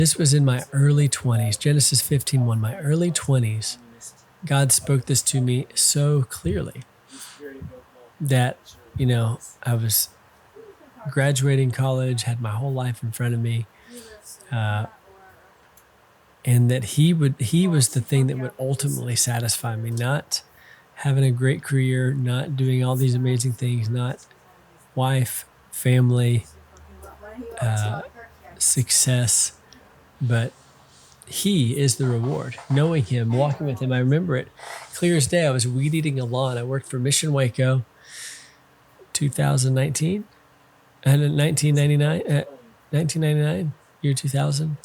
This was in my early 20s, Genesis 15:1, my early 20s. God spoke this to me so clearly that, I was graduating college, had my whole life in front of me, uh, and that he was the thing that would ultimately satisfy me, not having a great career, not doing all these amazing things, not wife, family, uh, success, but he is the reward. Knowing him, walking with him. I remember it clear as day. I was weed eating a lawn. I worked for Mission Waco, 2019, and in 1999, year 2000.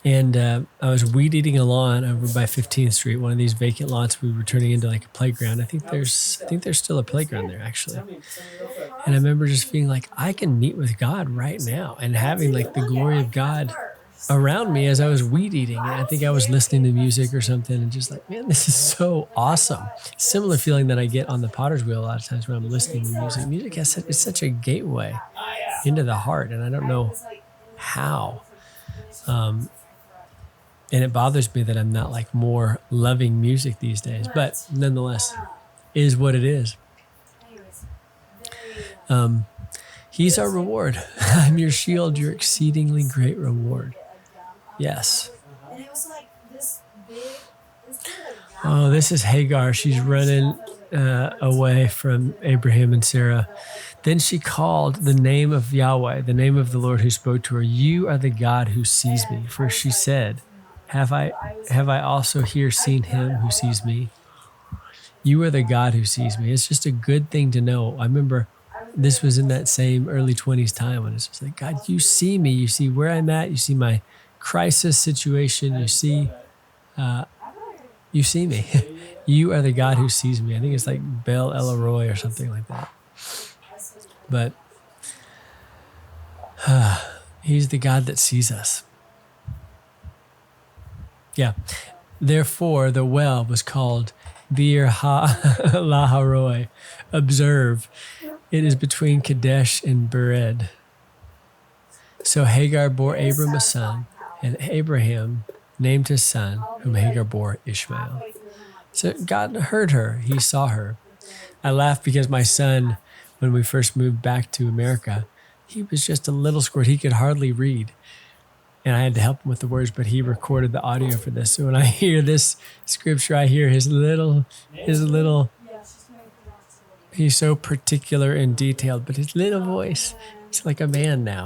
And I was weed eating a lawn over by 15th Street, one of these vacant lots we were turning into like a playground. I think there's still a playground there actually. And I remember just feeling like I can meet with God right now, and having like the glory of God around me as I was weed eating. And I think I was listening to music or something and just like, man, this is so awesome. Similar feeling that I get on the Potter's Wheel a lot of times when I'm listening to music. Music is such a gateway into the heart, and I don't know how. And it bothers me that I'm not like more loving music these days, but nonetheless, is what it is. He's our reward. I'm your shield, your exceedingly great reward. Yes. Oh, this is Hagar. She's running away from Abraham and Sarah. Then she called the name of Yahweh, the name of the Lord who spoke to her. You are the God who sees me. For she said, Have I also here seen him who sees me? You are the God who sees me. It's just a good thing to know. I remember this was in that same early 20s time when it's just like, God, you see me. You see where I'm at. You see my crisis situation. You see me. You are the God who sees me. I think it's like Bel Elroy or something like that. But he's the God that sees us. Yeah. Therefore, the well was called Bir Laharoi. Observe, it is between Kadesh and Bered. So Hagar bore Abram a son, and Abraham named his son, whom Hagar bore, Ishmael. So God heard her. He saw her. I laugh because my son, when we first moved back to America, he was just a little squirt. He could hardly read. And I had to help him with the words, but he recorded the audio for this. So when I hear this scripture, I hear his little, he's so particular and detailed, but his little voice, it's like a man now.